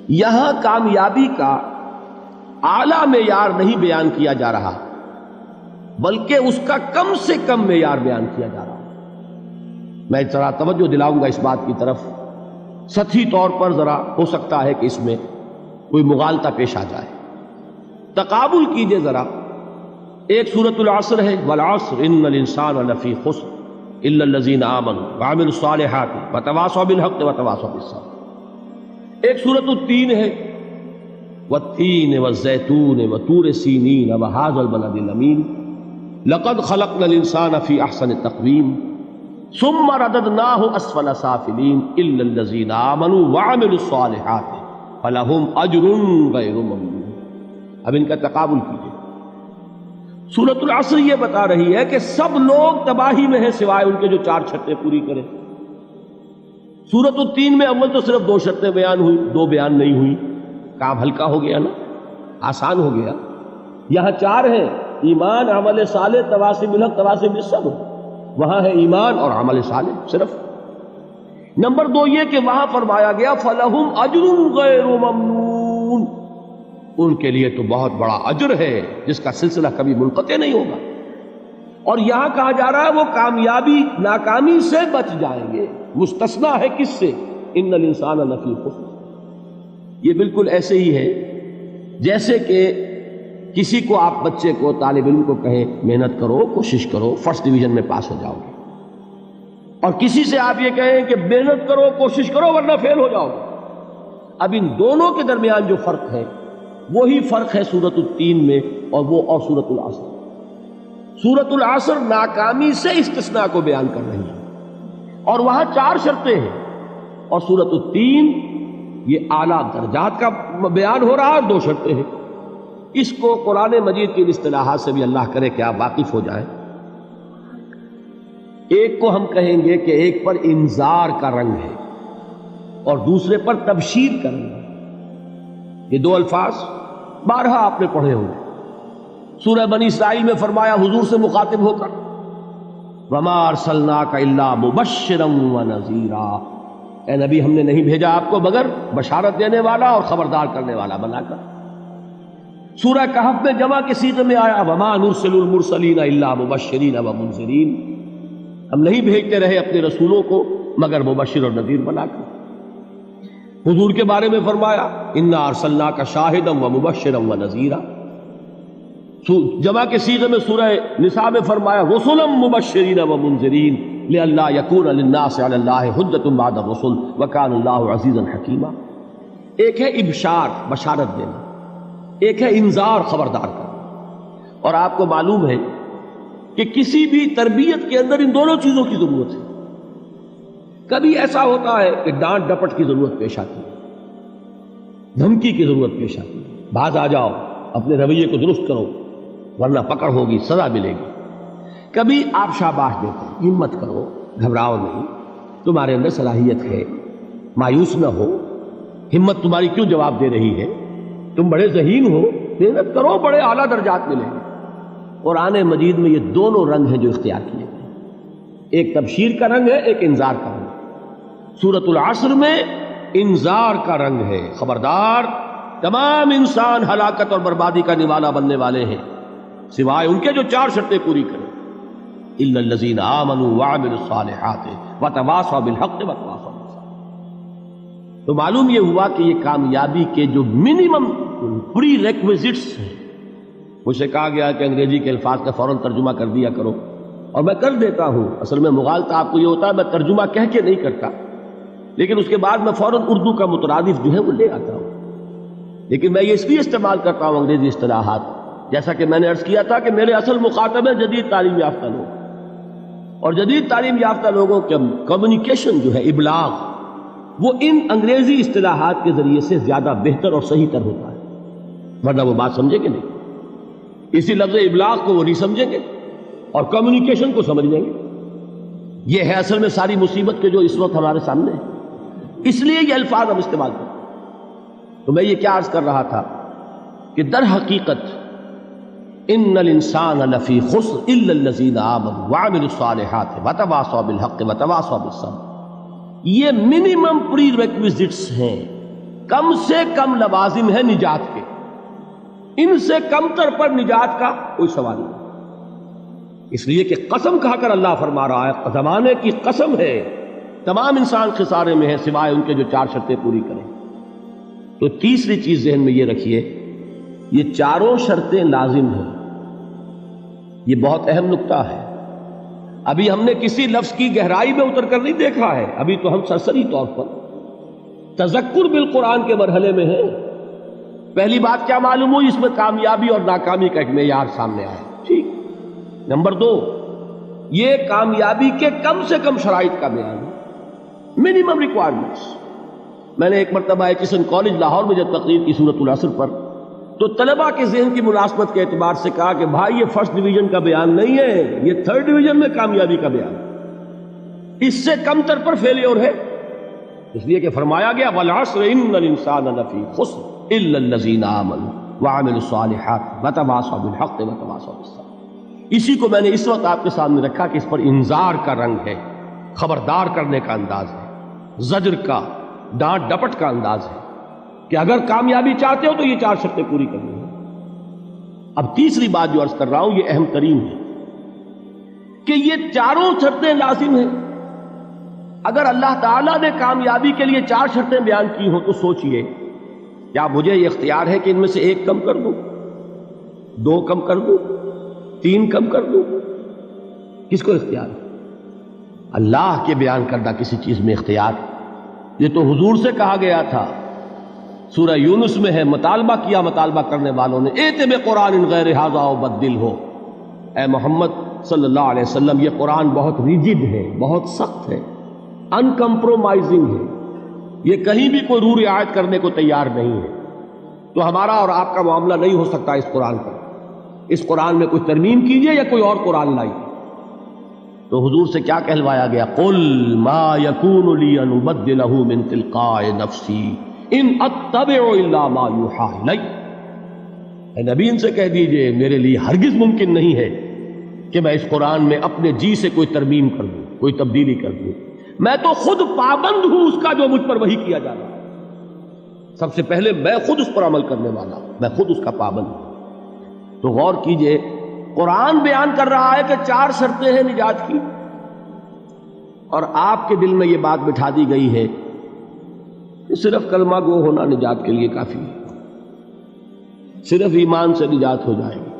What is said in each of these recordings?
یہاں کامیابی کا اعلیٰ معیار نہیں بیان کیا جا رہا، بلکہ اس کا کم سے کم معیار بیان کیا جا رہا۔ میں ذرا توجہ دلاؤں گا اس بات کی طرف، سطحی طور پر ذرا ہو سکتا ہے کہ اس میں کوئی مغالطہ پیش آ جائے۔ تقابل کیجئے ذرا، ایک سورۃ العصر ہے، والعصر ان الانسان لفی خسر الا الذین آمنوا وعملوا الصالحات وتواصوا بالحق وتواصوا بالصبر۔ ایک سورۃ التین ہے، والتین والزیتون وطور سینین وہذا البلد الامین لقد خلقنا الانسان فی احسن تقویم ثم رددناہ اسفل سافلین الا الذین آمنوا وعملوا الصالحات فلہم اجر غیر ممنون۔ اب ان کا تقابل کیجئے۔ سورۃ العصر یہ بتا رہی ہے کہ سب لوگ تباہی میں ہیں سوائے ان کے جو 4 شرطیں پوری کریں۔ سورۃ التین میں اول تو صرف 2 شرطیں بیان ہوئی، 2 بیان نہیں ہوئی، کام ہلکا ہو گیا نا، آسان ہو گیا۔ یہاں 4 ہیں، ایمان، عمل صالح، تواصی بالحق، تواصی بالصبر۔ وہاں ہے ایمان اور عمل صالح صرف۔ نمبر 2 یہ کہ وہاں فرمایا گیا فَلَهُمْ أَجْرٌ غَيْرُ مَمْنُونَ، ان کے لیے تو بہت بڑا اجر ہے جس کا سلسلہ کبھی منقطع نہیں ہوگا۔ اور یہاں کہا جا رہا ہے وہ کامیابی ناکامی سے بچ جائیں گے۔ مستثنیٰ ہے کس سے؟ ان الانسان لفی خسر۔ یہ بالکل ایسے ہی ہے جیسے کہ کسی کو آپ بچے کو، طالب علم کو کہیں محنت کرو، کوشش کرو، فرسٹ ڈویژن میں پاس ہو جاؤ گے، اور کسی سے آپ یہ کہیں کہ محنت کرو، کوشش کرو ورنہ فیل ہو جاؤ گے۔ اب ان دونوں کے درمیان جو فرق ہے وہی فرق ہے سورۃ التین میں اور سورۃ العصر۔ سورۃ العصر ناکامی سے استثناء کو بیان کر رہی ہے اور وہاں 4 شرطیں ہیں، اور سورۃ التین یہ اعلیٰ درجات کا بیان ہو رہا ہے اور 2 شرطیں ہیں۔ اس کو قرآن مجید کی اصطلاحات سے بھی اللہ کرے کہ آپ واقف ہو جائیں۔ ایک کو ہم کہیں گے کہ ایک پر انذار کا رنگ ہے اور دوسرے پر تبشیر کا رنگ ہے۔ یہ 2 الفاظ بارہا آپ نے پڑھے ہوں گے۔ سورہ بنی اسرائیل میں فرمایا حضور سے مخاطب ہو کر وَمَا أَرْسَلْنَاكَ إِلَّا مُبَشِّرًا وَنَذِيرًا، اے نبی ہم نے نہیں بھیجا آپ کو مگر بشارت دینے والا اور خبردار کرنے والا بنا کر۔ سورہ کہف میں جمع کے صیغے میں آیا وَمَا نُرْسِلُ الْمُرْسَلِينَ إِلَّا مُبَشِّرِينَ وَمُنذِرِينَ، ہم نہیں بھیجتے رہے اپنے رسولوں کو مگر مبشر اور نذیر بنا کر۔ حضور کے بارے میں فرمایا اِنَّا أَرْسَلْنَاكَ شَاهِدًا وَمُبَشِّرًا وَنَذِيرًا۔ جمع کے صیغے میں سورہ نساء میں فرمایا رُسُلًا مُبَشِّرِينَ وَمُنذِرِينَ لِئَلَّا يَكُونَ لِلنَّاسِ عَلَى اللَّهِ حُجَّةٌ بَعْدَ الرُّسُلِ وَكَانَ اللَّهُ عَزِيزًا حَكِيمًا۔ ایک ہے ابشار، بشارت دینا، ایک ہے انذار، خبردار کرنا۔ اور آپ کو معلوم ہے کہ کسی بھی تربیت کے اندر ان دونوں چیزوں کی ضرورت ہے۔ کبھی ایسا ہوتا ہے کہ ڈانٹ ڈپٹ کی ضرورت پیش آتی ہے، دھمکی کی ضرورت پیش آتی ہے، باز آ جاؤ، اپنے رویے کو درست کرو ورنہ پکڑ ہوگی، سزا ملے گی۔ کبھی آپ شاباش دیتے ہیں، ہمت کرو، گھبراؤ نہیں، تمہارے اندر صلاحیت ہے، مایوس نہ ہو، ہمت تمہاری کیوں جواب دے رہی ہے، تم بڑے ذہین ہو، محنت کرو، بڑے اعلیٰ درجات ملیں گے۔ قرآن مجید میں یہ دونوں رنگ ہیں جو اختیار کیے گئے، ایک تبشیر کا رنگ ہے، ایک انذار کا رنگ۔ سورۃ العصر میں انذار کا رنگ ہے، خبردار، تمام انسان ہلاکت اور بربادی کا نوالا بننے والے ہیں سوائے ان کے جو 4 شرطیں پوری کریں، الا الذین آمنوا وعملوا الصالحات وتواصوا بالحق وتواصوا بالصبر۔ تو معلوم یہ ہوا کہ یہ کامیابی کے جو منیمم پری ریکویزٹس ہیں، مجھ سے کہا گیا کہ انگریزی کے الفاظ کا فوراً ترجمہ کر دیا کرو، اور میں کر دیتا ہوں۔ اصل میں مغالطہ آپ کو یہ ہوتا ہے میں ترجمہ کہہ کے نہیں کرتا، لیکن اس کے بعد میں فوراً اردو کا مترادف جو ہے وہ لے آتا ہوں۔ لیکن میں یہ اس لیے استعمال کرتا ہوں انگریزی اصطلاحات، جیسا کہ میں نے عرض کیا تھا کہ میرے اصل مخاطب ہیں جدید تعلیم یافتہ لوگ، اور جدید تعلیم یافتہ لوگوں کے کمیونیکیشن جو ہے، ابلاغ، وہ ان انگریزی اصطلاحات کے ذریعے سے زیادہ بہتر اور صحیح تر ہوتا ہے، ورنہ وہ بات سمجھیں گے نہیں۔ اسی لفظ ابلاغ کو وہ نہیں سمجھیں گے اور کمیونیکیشن کو سمجھ لیں گے۔ یہ ہے اصل میں ساری مصیبت کے جو اس وقت ہمارے سامنے ہے، اس لیے یہ الفاظ ہم استعمال کرتے ہیں۔ تو میں یہ کیا عرض کر رہا تھا کہ در حقیقت ان الانسان لفی خسر الا الذین آمنوا وعملوا الصالحات وتواصوا بالحق وتواصوا بالصبر، یہ منیمم پری ریکویزٹس ہیں کم سے کم لوازم ہے نجات کے، ان سے کم تر پر نجات کا کوئی سوال نہیں، اس لیے کہ قسم کھا کر اللہ فرما رہا ہے زمانے کی قسم ہے تمام انسان خسارے میں ہے سوائے ان کے جو 4 شرطیں پوری کریں۔ تو تیسری چیز ذہن میں یہ رکھیے، یہ چاروں شرطیں لازم ہیں، یہ بہت اہم نکتہ ہے۔ ابھی ہم نے کسی لفظ کی گہرائی میں اتر کر نہیں دیکھا ہے، ابھی تو ہم سرسری طور پر تذکر بالقرآن کے مرحلے میں ہیں۔ پہلی بات کیا معلوم ہوئی؟ اس میں کامیابی اور ناکامی کا ایک معیار سامنے آیا، ٹھیک۔ نمبر 2، یہ کامیابی کے کم سے کم شرائط کا بیان ہے، منیمم ریکوائرمنٹس۔ میں نے ایک مرتبہ ایچسن کالج لاہور میں جب تقریر کی سورۃ العصر پر، تو طلباء کے ذہن کی مناسبت کے اعتبار سے کہا کہ بھائی یہ فرسٹ ڈویژن کا بیان نہیں ہے، یہ تھرڈ ڈویژن میں کامیابی کا بیان ہے، اس سے کم تر پر فیلیور ہے، اس لیے کہ فرمایا گیا والعصر ان الانسان لفی خسر الا الذین آمنوا وعملوا الصالحات وتواصوا بالحق وتواصوا بالصبر۔ اسی کو میں نے اس وقت آپ کے سامنے رکھا کہ اس پر انذار کا رنگ ہے، خبردار کرنے کا انداز ہے، زجر کا، ڈانٹ ڈپٹ کا انداز ہے کہ اگر کامیابی چاہتے ہو تو یہ 4 شرطیں پوری کرنی ہیں۔ اب تیسری بات جو عرض کر رہا ہوں یہ اہم ترین ہے کہ یہ چاروں شرطیں لازم ہیں۔ اگر اللہ تعالیٰ نے کامیابی کے لیے 4 شرطیں بیان کی ہوں تو سوچئے کیا مجھے یہ اختیار ہے کہ ان میں سے 1 کم کر دوں، 2 کم کر دوں، 3 کم کر دوں؟ کس کو اختیار ہے؟ اللہ کے بیان کردہ کسی چیز میں اختیار۔ یہ تو حضور سے کہا گیا تھا، سورہ یونس میں ہے، مطالبہ کیا مطالبہ کرنے والوں نے، ایت بقرآن غیر ھذا وبدل ہو، اے محمد صلی اللہ علیہ وسلم یہ قرآن بہت ریجڈ ہے، بہت سخت ہے، ان کمپرومائزنگ ہے، یہ کہیں بھی کوئی رو رعایت کرنے کو تیار نہیں ہے، تو ہمارا اور آپ کا معاملہ نہیں ہو سکتا اس قرآن پر، اس قرآن میں کوئی ترمیم کیجئے یا کوئی اور قرآن لائیے۔ تو حضور سے کیا کہلوایا گیا؟ قل ما یکون لی ان ابدلہ من تلقاء نفسی ان اتبع الا ما یوحی الی۔ اے نبی ان سے کہہ دیجئے میرے لیے ہرگز ممکن نہیں ہے کہ میں اس قرآن میں اپنے جی سے کوئی ترمیم کر دوں، کوئی تبدیلی کر دوں، میں تو خود پابند ہوں اس کا جو مجھ پر وحی کیا جا رہا ہے، سب سے پہلے میں خود اس پر عمل کرنے والا ہوں، میں خود اس کا پابند ہوں۔ تو غور کیجئے، قرآن بیان کر رہا ہے کہ 4 شرطیں ہیں نجات کی، اور آپ کے دل میں یہ بات بٹھا دی گئی ہے کہ صرف کلمہ گو ہونا نجات کے لیے کافی ہے، صرف ایمان سے نجات ہو جائے گی۔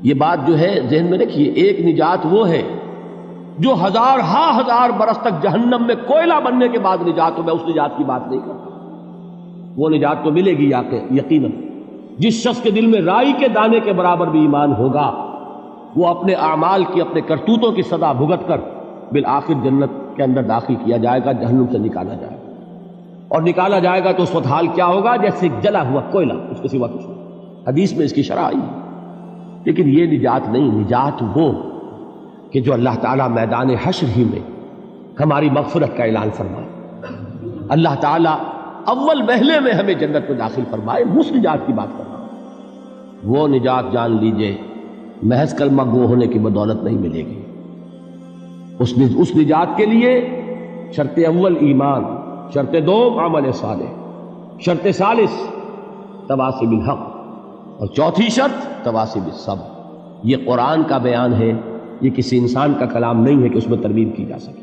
یہ بات جو ہے ذہن میں رکھیے، ایک نجات وہ ہے جو ہزار برس تک جہنم میں کوئلہ بننے کے بعد نجات ہو، میں اس نجات کی بات نہیں کرتا، وہ نجات تو ملے گی یقیناً۔ جس شخص کے دل میں رائی کے دانے کے برابر بھی ایمان ہوگا، وہ اپنے اعمال کی، اپنے کرتوتوں کی سزا بھگت کر بالآخر جنت کے اندر داخل کیا جائے گا، جہنم سے نکالا جائے گا، اور نکالا جائے گا تو اس وقت حال کیا ہوگا؟ جیسے جلا ہوا کوئلہ، اس کے سوا کچھ نہیں۔ حدیث میں اس کی شرح آئی ہے۔ لیکن یہ نجات نہیں، نجات وہ کہ جو اللہ تعالیٰ میدان حشر ہی میں ہماری مغفرت کا اعلان فرمائے، اللہ تعالیٰ اول وہلے میں ہمیں جنت میں داخل فرمائے، اس نجات کی بات کر رہا ہوں۔ وہ نجات جان لیجئے محض کلمہ گو ہونے کی بدولت نہیں ملے گی، اس نجات کے لیے شرط اول ایمان، شرط 2 عمل صالح، شرط ثالث تواصی بالحق، اور چوتھی شرط تواصی بالصبر۔ یہ قرآن کا بیان ہے، یہ کسی انسان کا کلام نہیں ہے کہ اس میں ترمیم کی جا سکے۔